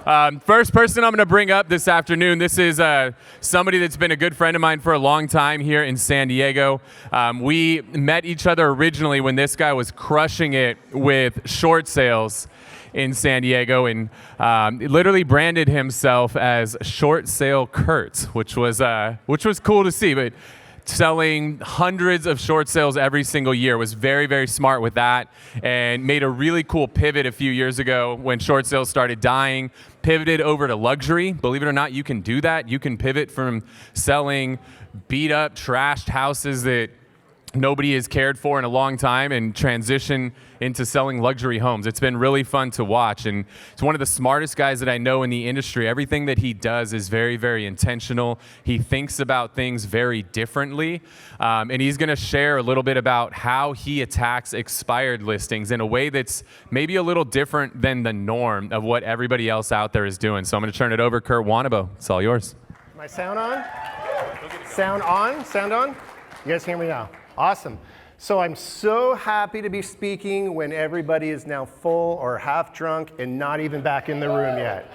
First person I'm going to bring up this afternoon, this is somebody that's been a good friend of mine for a long time here in San Diego. We met each other originally when this guy was crushing it with short sales in San Diego, and literally branded himself as Short Sale Kurt, which was cool to see. But selling hundreds of short sales every single year, was very, very smart with that, and made a really cool pivot a few years ago when short sales started dying, pivoted over to luxury. Believe it or not, you can do that. You can pivot from selling beat up, trashed houses that nobody has cared for in a long time and transition into selling luxury homes. It's been really fun to watch, and it's one of the smartest guys that I know in the industry. Everything that he does is very, very intentional. He thinks about things very differently, and he's going to share a little bit about how he attacks expired listings in a way that's maybe a little different than the norm of what everybody else out there is doing. So I'm going to turn it over. Kurt Wannebo, it's all yours. My sound on? Sound on? Sound on? You guys hear me now? Awesome. So I'm so happy to be speaking when everybody is now full or half drunk and not even back in the room yet.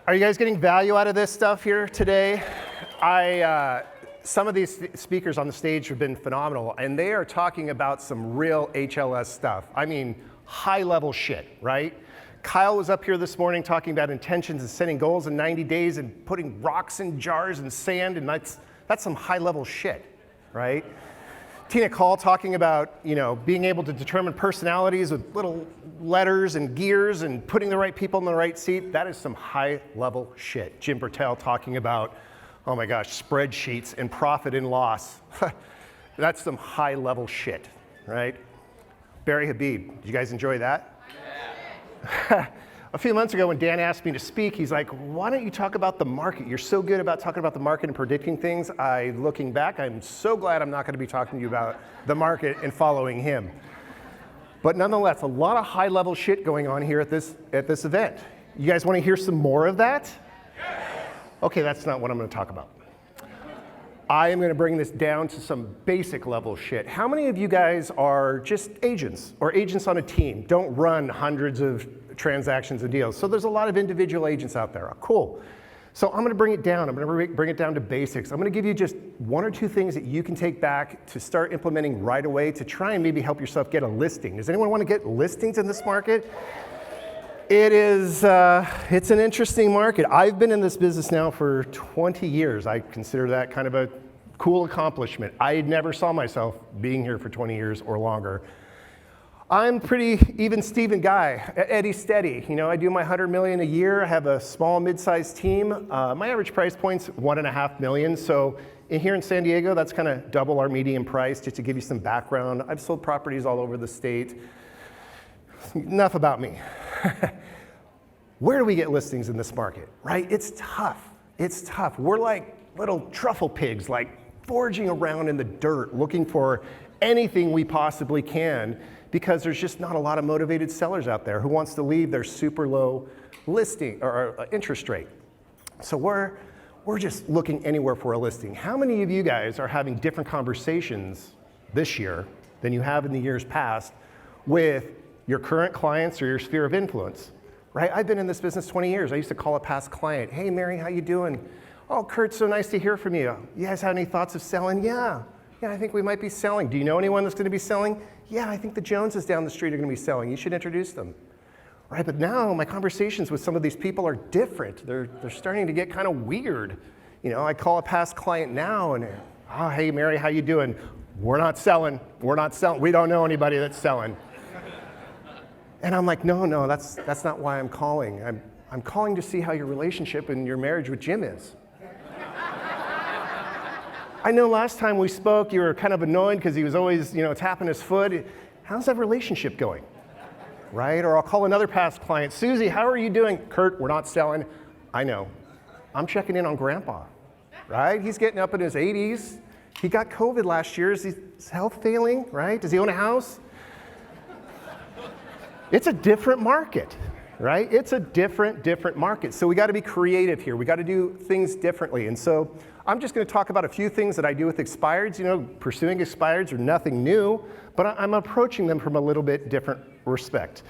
Are you guys getting value out of this stuff here today? Some of these speakers on the stage have been phenomenal, and they are talking about some real HLS stuff. I mean, high-level shit, right? Kyle was up here this morning talking about intentions and setting goals in 90 days and putting rocks in jars and sand, and that's some high-level shit, right? Tina Call talking about, being able to determine personalities with little letters and gears and putting the right people in the right seat. That is some high-level shit. Jim Bertel talking about, oh my gosh, spreadsheets and profit and loss. That's some high-level shit, right? Barry Habib, did you guys enjoy that? Yeah. A few months ago when Dan asked me to speak, he's like, why don't you talk about the market? You're so good about talking about the market and predicting things. Looking back, I'm so glad I'm not going to be talking to you about the market and following him. But nonetheless, a lot of high-level shit going on here at this event. You guys want to hear some more of that? Okay, that's not what I'm going to talk about. I am going to bring this down to some basic level shit. How many of you guys are just agents or agents on a team? Don't run hundreds of transactions and deals. So there's a lot of individual agents out there. Cool. So I'm going to bring it down. I'm going to bring it down to basics. I'm going to give you just one or two things that you can take back to start implementing right away to try and maybe help yourself get a listing. Does anyone want to get listings in this market? It's an interesting market. I've been in this business now for 20 years. I consider that kind of a cool accomplishment. I never saw myself being here for 20 years or longer. I'm pretty even Steven guy, Eddie steady. I do my 100 million a year. I have a small mid-sized team. My average price point's 1.5 million. So here in San Diego, that's kind of double our median price, just to give you some background. I've sold properties all over the state. Enough about me. Where do we get listings in this market, right? It's tough. It's tough. We're like little truffle pigs, like foraging around in the dirt, looking for anything we possibly can, because there's just not a lot of motivated sellers out there who wants to leave their super low listing or interest rate. So we're just looking anywhere for a listing. How many of you guys are having different conversations this year than you have in the years past with your current clients or your sphere of influence, right? I've been in this business 20 years. I used to call a past client, hey, Mary, how you doing? Oh, Kurt, so nice to hear from you. You guys have any thoughts of selling? Yeah, I think we might be selling. Do you know anyone that's going to be selling? Yeah, I think the Joneses down the street are going to be selling. You should introduce them. Right, but now my conversations with some of these people are different. They're starting to get kind of weird. I call a past client now and, oh, hey, Mary, how you doing? We're not selling. We don't know anybody that's selling. And I'm like, no, that's not why I'm calling. I'm calling to see how your relationship and your marriage with Jim is. I know last time we spoke, you were kind of annoyed because he was always, tapping his foot. How's that relationship going? Right? Or I'll call another past client, Susie, how are you doing? Kurt, we're not selling. I know. I'm checking in on Grandpa, right? He's getting up in his 80s. He got COVID last year. Is his health failing, right? Does he own a house? It's a different market, right? It's a different market. So we got to be creative here. We got to do things differently. And so I'm just going to talk about a few things that I do with expireds. Pursuing expireds are nothing new, but I'm approaching them from a little bit different respect.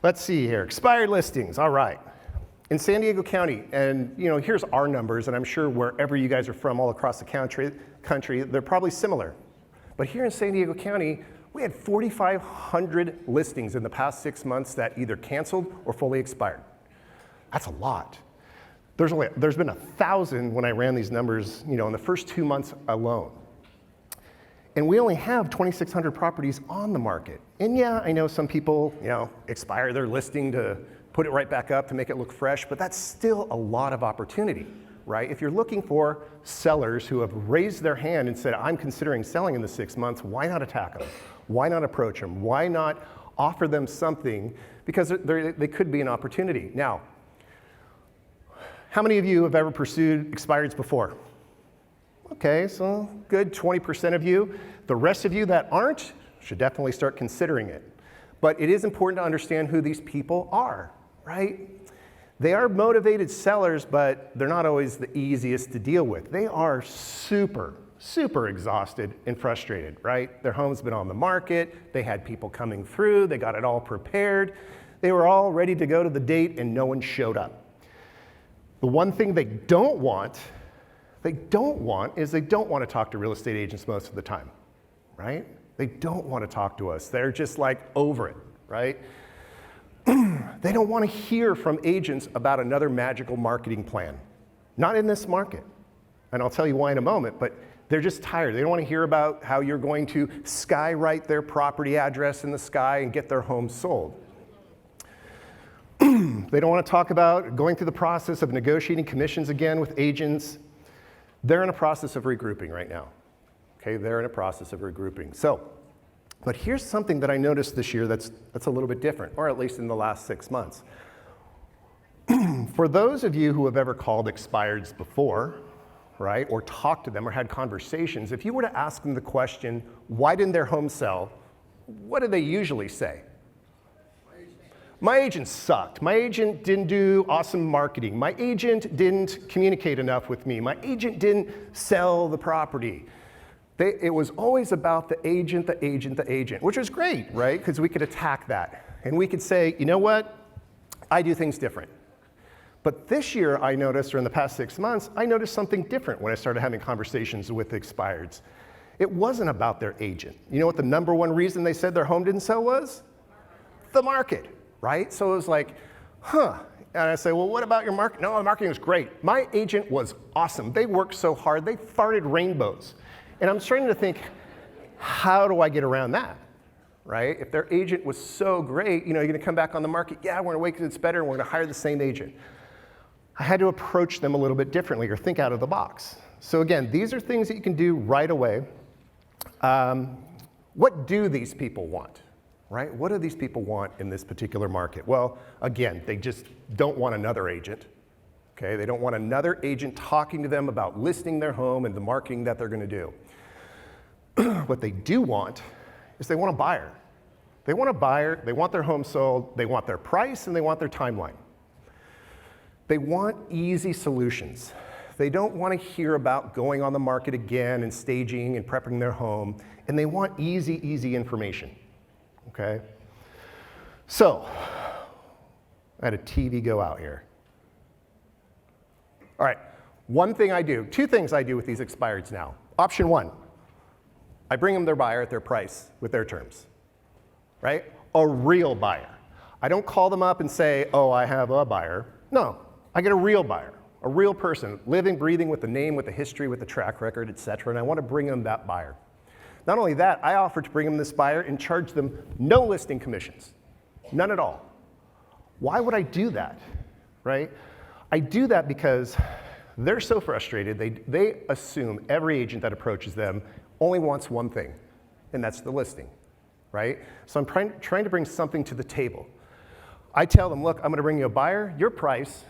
Let's see here. Expired listings. All right. In San Diego County, and here's our numbers, and I'm sure wherever you guys are from all across the country, they're probably similar. But here in San Diego County, we had 4,500 listings in the past 6 months that either canceled or fully expired. That's a lot. There's been 1,000 when I ran these numbers, in the first 2 months alone. And we only have 2,600 properties on the market. And yeah, I know some people, expire their listing to put it right back up to make it look fresh, but that's still a lot of opportunity, right? If you're looking for sellers who have raised their hand and said, I'm considering selling in the 6 months, why not attack them? Why not approach them? Why not offer them something? Because they could be an opportunity. Now, how many of you have ever pursued expireds before? Okay, so good, 20% of you. The rest of you that aren't should definitely start considering it. But it is important to understand who these people are, right? They are motivated sellers, but they're not always the easiest to deal with. They are super exhausted and frustrated, right? Their home's been on the market, they had people coming through, they got it all prepared, they were all ready to go to the date and no one showed up. The one thing they don't want is they don't want to talk to real estate agents most of the time, right? They don't want to talk to us. They're just like over it, right? They don't want to hear from agents about another magical marketing plan. Not in this market. And I'll tell you why in a moment, but they're just tired. They don't want to hear about how you're going to skywrite their property address in the sky and get their home sold. They don't want to talk about going through the process of negotiating commissions again with agents. They're in a process of regrouping right now. Okay, they're in a process of regrouping. But here's something that I noticed this year that's a little bit different, or at least in the last 6 months. For those of you who have ever called expireds before, right, or talked to them or had conversations, if you were to ask them the question, why didn't their home sell, what do they usually say? My agent sucked. My agent didn't do awesome marketing. My agent didn't communicate enough with me. My agent didn't sell the property. It was always about the agent, which was great, right? Because we could attack that. And we could say, you know what? I do things different. But this year I noticed, or in the past 6 months, I noticed something different when I started having conversations with expireds. It wasn't about their agent. You know what the number one reason they said their home didn't sell was? The market. Right? So it was like, And I say, well, what about your market? No, the marketing was great. My agent was awesome. They worked so hard. They farted rainbows. And I'm starting to think, how do I get around that? Right? If their agent was so great, you're going to come back on the market. Yeah, we're going to wait because it's better, and we're going to hire the same agent. I had to approach them a little bit differently or think out of the box. So again, these are things that you can do right away. What do these people want? Right? What do these people want in this particular market? Well, again, they just don't want another agent. Okay? They don't want another agent talking to them about listing their home and the marketing that they're going to do. What they do want is they want a buyer. They want a buyer, they want their home sold, they want their price, and they want their timeline. They want easy solutions. They don't want to hear about going on the market again and staging and prepping their home, and they want easy information. Okay? So, I had a TV go out here. All right, two things I do with these expireds now. Option one, I bring them their buyer at their price with their terms, right? A real buyer. I don't call them up and say, oh, I have a buyer. No, I get a real buyer, a real person, living, breathing, with the name, with the history, with the track record, et cetera, and I want to bring them that buyer. Not only that, I offer to bring them this buyer and charge them no listing commissions, none at all. Why would I do that, right? I do that because they're so frustrated, they assume every agent that approaches them only wants one thing, and that's the listing, right? So I'm trying to bring something to the table. I tell them, look, I'm going to bring you a buyer, your price,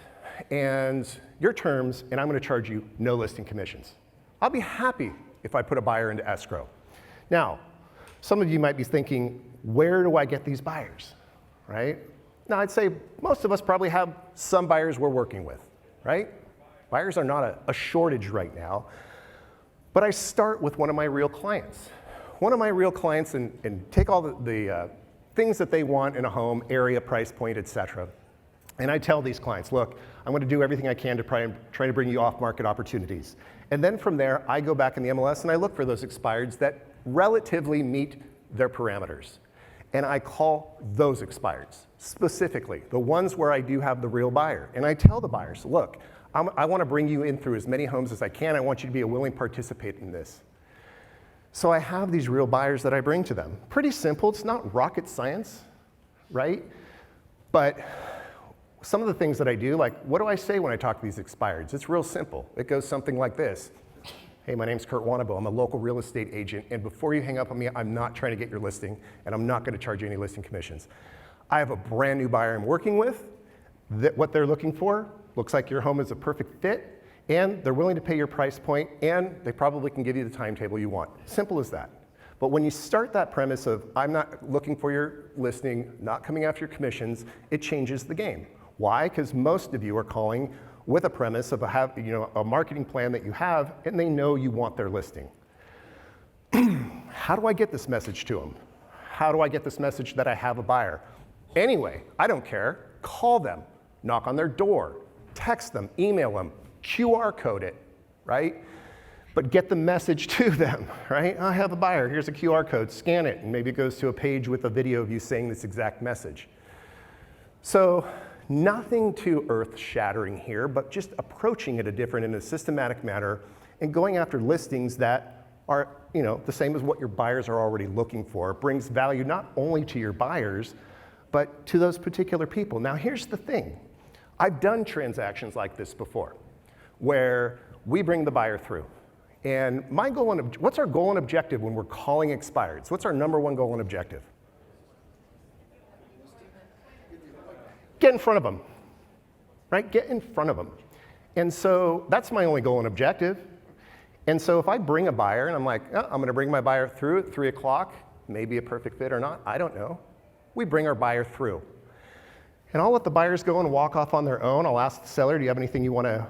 and your terms, and I'm going to charge you no listing commissions. I'll be happy if I put a buyer into escrow. Now, some of you might be thinking, where do I get these buyers, right? Now, I'd say most of us probably have some buyers we're working with, right? Buyers are not a shortage right now, but I start with one of my real clients. One of my real clients, and take all the things that they want in a home, area, price point, et cetera, And I tell these clients, look, I'm going to do everything I can to try to bring you off-market opportunities. And then from there, I go back in the MLS and I look for those expireds that relatively meet their parameters. And I call those expireds, specifically, the ones where I do have the real buyer. And I tell the buyers, look, I want to bring you in through as many homes as I can. I want you to be a willing participant in this. So I have these real buyers that I bring to them. Pretty simple, it's not rocket science, right? But some of the things that I do, like what do I say when I talk to these expireds? It's real simple. It goes something like this. Hey, my name's Kurt Wannebo. I'm a local real estate agent, and before you hang up on me, I'm not trying to get your listing, and I'm not going to charge you any listing commissions. I have a brand new buyer I'm working with. What they're looking for looks like your home is a perfect fit, and they're willing to pay your price point, and they probably can give you the timetable you want. Simple as that. But when you start that premise of, I'm not looking for your listing, not coming after your commissions, it changes the game. Why? Because most of you are calling with a premise of a marketing plan that you have, and they know you want their listing. How do I get this message to them? How do I get this message that I have a buyer? Anyway, I don't care. Call them, knock on their door, text them, email them, QR code it, right? But get the message to them, right? I have a buyer, here's a QR code, scan it, and maybe it goes to a page with a video of you saying this exact message. So, nothing too earth-shattering here, but just approaching it in a systematic manner and going after listings that are, the same as what your buyers are already looking for. It brings value not only to your buyers, but to those particular people. Now, here's the thing. I've done transactions like this before, where we bring the buyer through. And what's our goal and objective when we're calling expireds? What's our number one goal and objective? Get in front of them, right? Get in front of them. And so that's my only goal and objective. And so if I bring a buyer and I'm like, oh, I'm going to bring my buyer through at 3 o'clock, maybe a perfect fit or not, I don't know. We bring our buyer through. And I'll let the buyers go and walk off on their own. I'll ask the seller, do you have anything you want to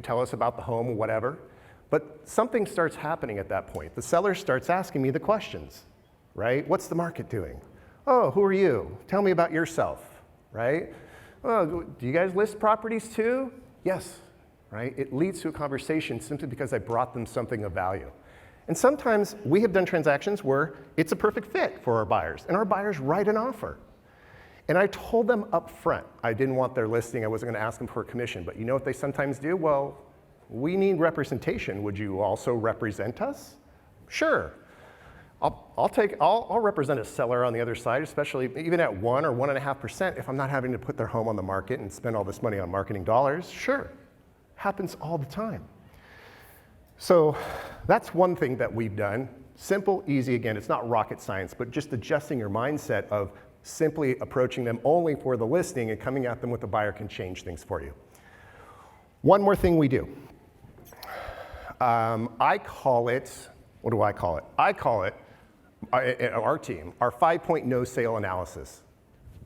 tell us about the home or whatever? But something starts happening at that point. The seller starts asking me the questions, right? What's the market doing? Oh, who are you? Tell me about yourself, right? Oh, do you guys list properties too? Yes, right? It leads to a conversation simply because I brought them something of value. And sometimes we have done transactions where it's a perfect fit for our buyers, and our buyers write an offer. And I told them up front, I didn't want their listing, I wasn't going to ask them for a commission, but you know what they sometimes do? Well, we need representation. Would you also represent us? Sure. I'll represent a seller on the other side, especially even at 1 or 1.5% if I'm not having to put their home on the market and spend all this money on marketing dollars. Sure, happens all the time. So that's one thing that we've done. Simple, easy, again, it's not rocket science, but just adjusting your mindset of simply approaching them only for the listing and coming at them with a buyer can change things for you. One more thing we do. I call it, what do I call it? I call it, our team, our 5-point no sale analysis.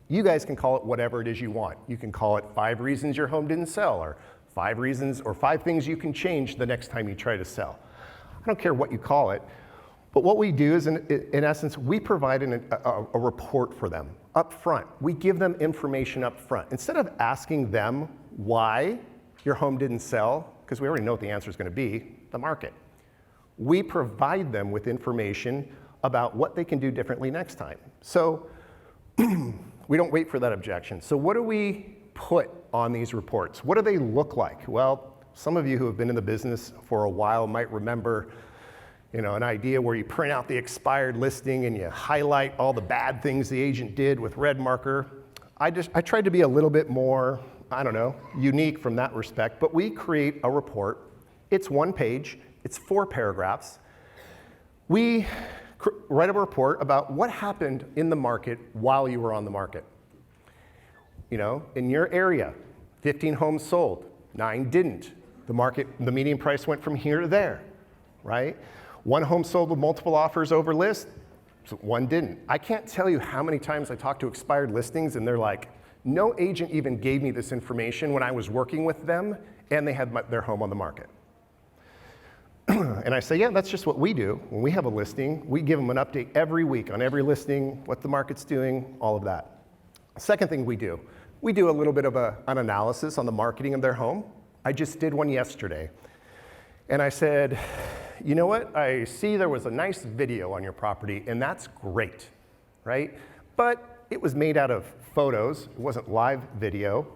You guys can call it whatever it is you want. You can call it 5 reasons your home didn't sell, or 5 reasons, or 5 things you can change the next time you try to sell. I don't care what you call it, but what we do is, in essence, we provide a report for them up front. We give them information up front. Instead of asking them why your home didn't sell, because we already know what the answer is going to be, the market. We provide them with information about what they can do differently next time. So we don't wait for that objection. So what do we put on these reports? What do they look like? Well, some of you who have been in the business for a while might remember an idea where you print out the expired listing and you highlight all the bad things the agent did with red marker. I tried to be a little bit more, unique from that respect, but we create a report. It's 1 page, it's 4 paragraphs. We write a report about what happened in the market while you were on the market. In your area, 15 homes sold, 9 didn't. The median price went from here to there, right? 1 home sold with multiple offers over list, so 1 didn't. I can't tell you how many times I talk to expired listings and they're like, no agent even gave me this information when I was working with them and they had their home on the market. And I say, yeah, that's just what we do. When we have a listing, we give them an update every week on every listing, what the market's doing, all of that. Second thing we do a little bit of an analysis on the marketing of their home. I just did one yesterday. And I said, you know what? I see there was a nice video on your property, and that's great, right? But it was made out of photos. It wasn't live video.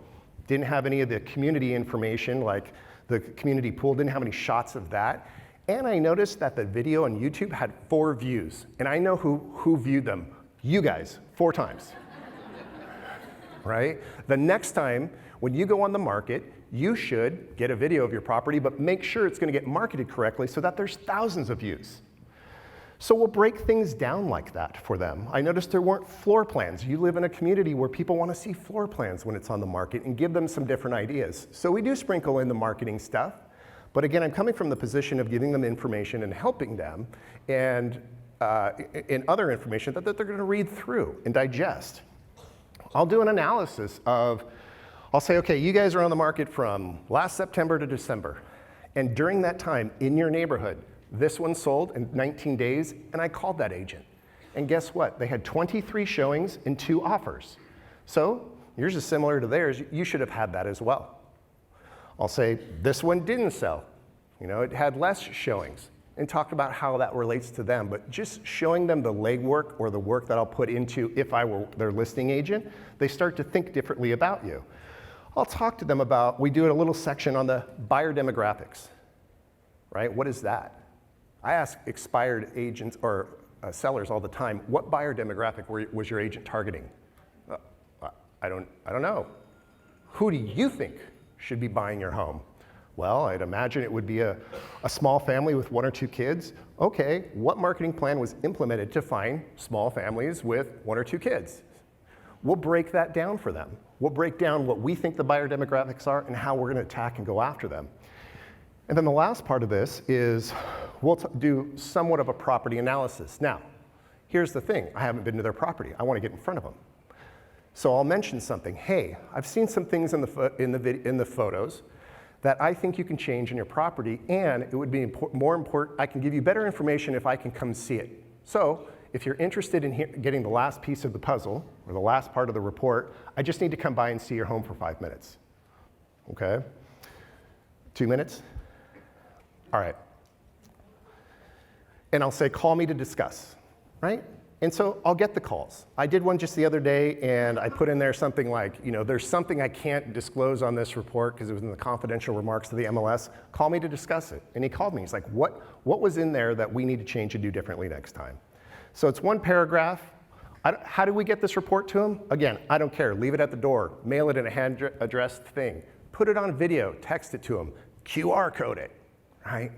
Didn't have any of the community information, like the community pool, didn't have any shots of that. And I noticed that the video on YouTube had 4 views. And I know who viewed them. You guys, 4 times. Right? The next time, when you go on the market, you should get a video of your property, but make sure it's going to get marketed correctly so that there's thousands of views. So we'll break things down like that for them. I noticed there weren't floor plans. You live in a community where people want to see floor plans when it's on the market and give them some different ideas. So we do sprinkle in the marketing stuff. But again, I'm coming from the position of giving them information and helping them and in other information that they're going to read through and digest. I'll do an analysis of, I'll say, okay, you guys are on the market from last September to December. And during that time, in your neighborhood, this one sold in 19 days, and I called that agent. And guess what? They had 23 showings and 2 offers. So yours is similar to theirs. You should have had that as well. I'll say, this one didn't sell. You know, it had less showings, and talk about how that relates to them. But just showing them the legwork or the work that I'll put into if I were their listing agent, they start to think differently about you. I'll talk to them about, we do a little section on the buyer demographics, right? What is that? I ask expired agents or sellers all the time, what buyer demographic was your agent targeting? I don't know. Who do you think should be buying your home? Well, I'd imagine it would be a small family with 1 or 2 kids. Okay, what marketing plan was implemented to find small families with 1 or 2 kids? We'll break that down for them. We'll break down what we think the buyer demographics are and how we're going to attack and go after them. And then the last part of this is we'll do somewhat of a property analysis. Now, here's the thing. I haven't been to their property. I want to get in front of them. So I'll mention something. Hey, I've seen some things in the photos that I think you can change in your property, and it would be more important, I can give you better information if I can come see it. So if you're interested in getting the last piece of the puzzle, or the last part of the report, I just need to come by and see your home for 5 minutes. Okay? 2 minutes? All right. And I'll say, call me to discuss, right? And so I'll get the calls. I did one just the other day, and I put in there something like, you know, there's something I can't disclose on this report because it was in the confidential remarks to the MLS. Call me to discuss it. And he called me. He's like, what was in there that we need to change and do differently next time? So it's 1 paragraph. How do we get this report to him? Again, I don't care. Leave it at the door. Mail it in a hand-addressed thing. Put it on video. Text it to him. QR code it, right?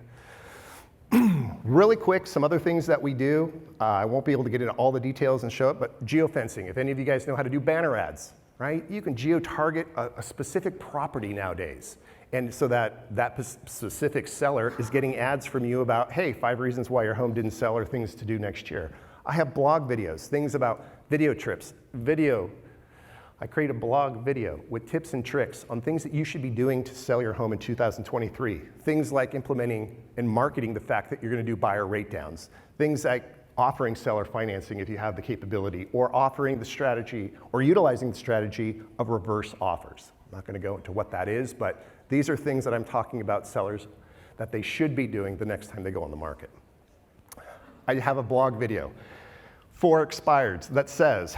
Really quick, some other things that we do. I won't be able to get into all the details and show it, but geofencing. If any of you guys know how to do banner ads, right? You can geo-target a specific property nowadays. And so that specific seller is getting ads from you about, hey, 5 reasons why your home didn't sell or things to do next year. I have blog videos, things about video trips, I create a blog video with tips and tricks on things that you should be doing to sell your home in 2023. Things like implementing and marketing the fact that you're going to do buyer rate downs. Things like offering seller financing if you have the capability, or offering the strategy or utilizing the strategy of reverse offers. I'm not going to go into what that is, but these are things that I'm talking about sellers that they should be doing the next time they go on the market. I have a blog video for expireds that says,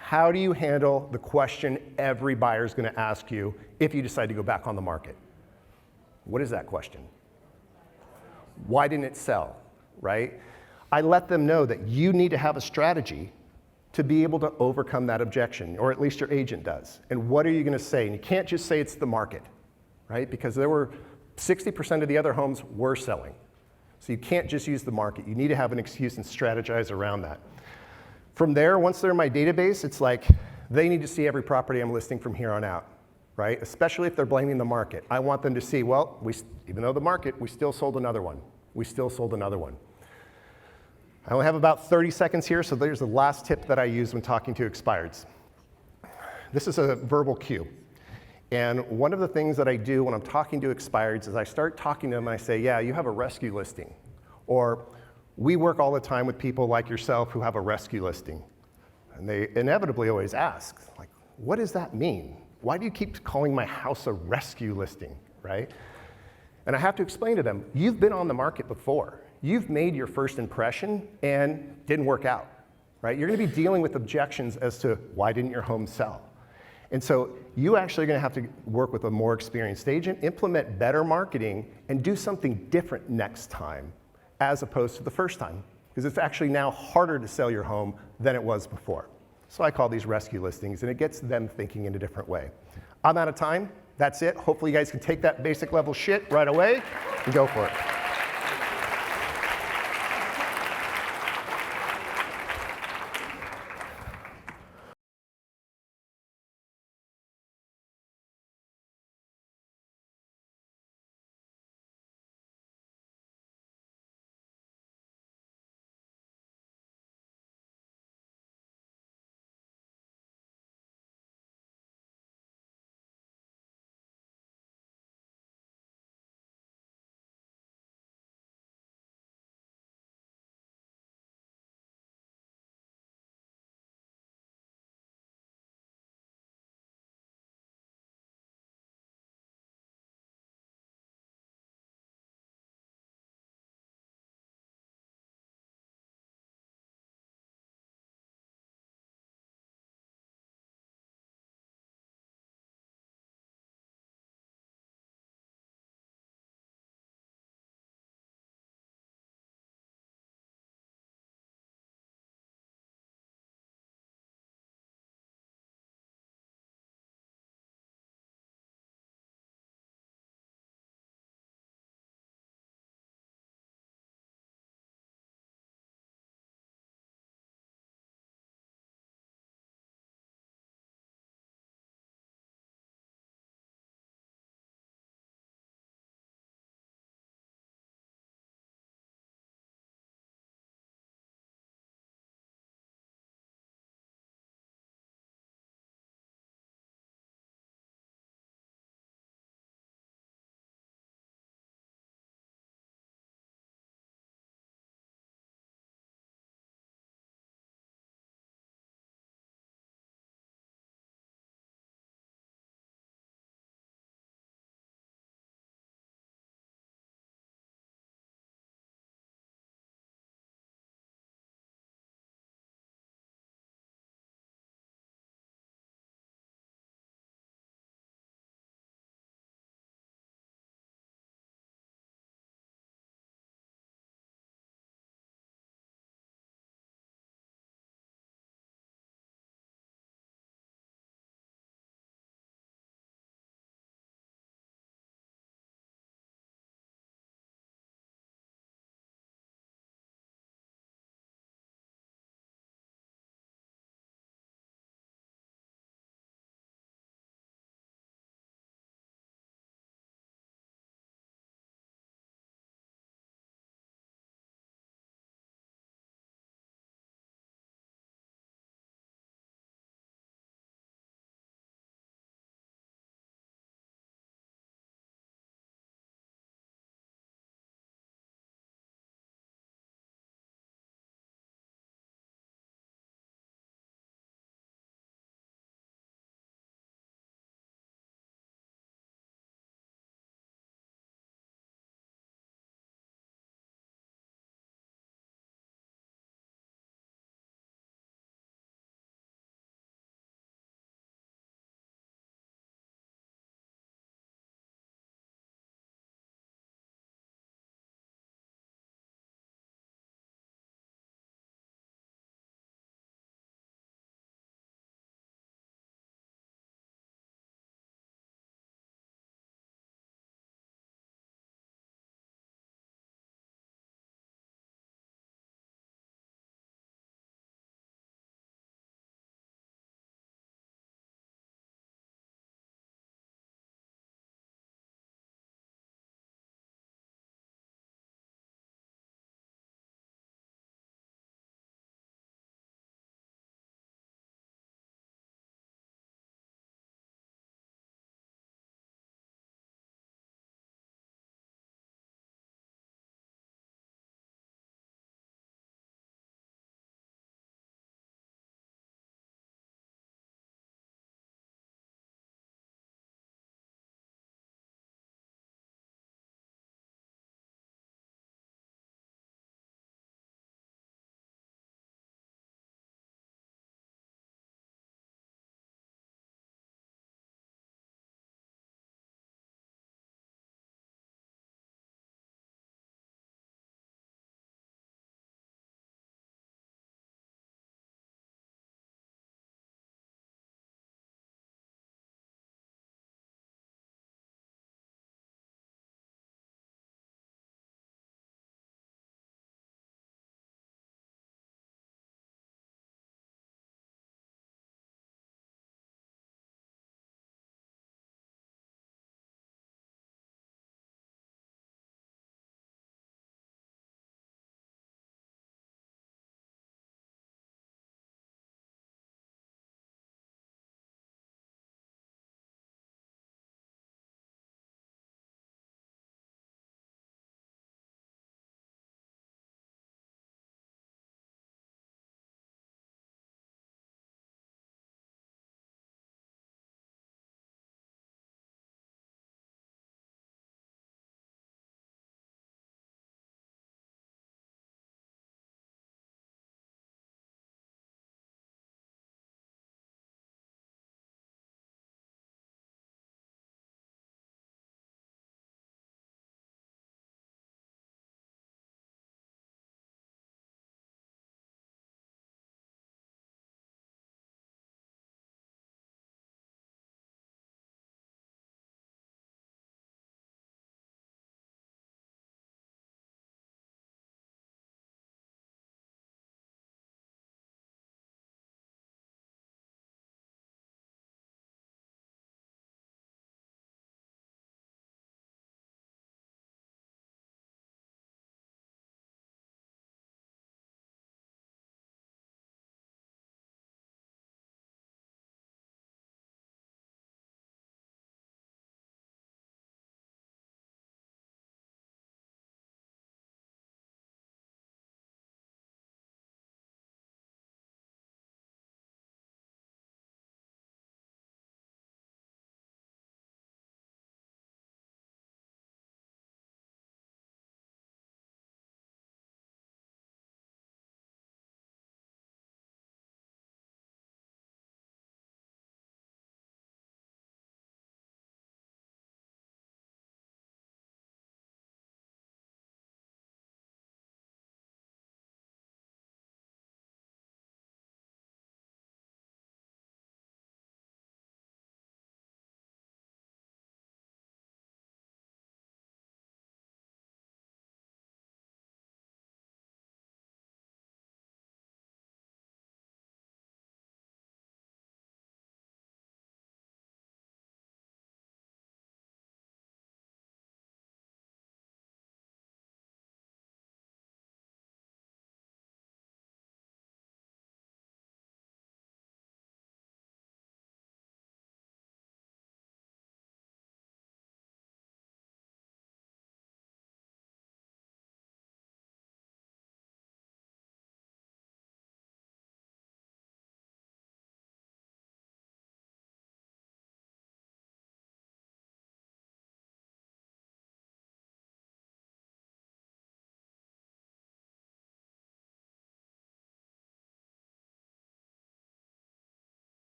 how do you handle the question every buyer is going to ask you if you decide to go back on the market? What is that question? Why didn't it sell, right? I let them know that you need to have a strategy to be able to overcome that objection, or at least your agent does. And what are you going to say? And you can't just say it's the market, right? Because there were 60% of the other homes were selling. So you can't just use the market. You need to have an excuse and strategize around that. From there, once they're in my database, it's like they need to see every property I'm listing from here on out, right? Especially if they're blaming the market. I want them to see, well, even though the market, we still sold another one. We still sold another one. I only have about 30 seconds here, so there's the last tip that I use when talking to expireds. This is a verbal cue. And one of the things that I do when I'm talking to expireds is I start talking to them and I say, yeah, you have a rescue listing. Or we work all the time with people like yourself who have a rescue listing. And they inevitably always ask, like, what does that mean? Why do you keep calling my house a rescue listing, right? And I have to explain to them, you've been on the market before. You've made your first impression and didn't work out, right? You're gonna be dealing with objections as to why didn't your home sell? And so you actually are gonna have to work with a more experienced agent, implement better marketing, and do something different next time as opposed to the first time. Because it's actually now harder to sell your home than it was before. So I call these rescue listings, and it gets them thinking in a different way. I'm out of time. That's it. Hopefully you guys can take that basic level shit right away and go for it.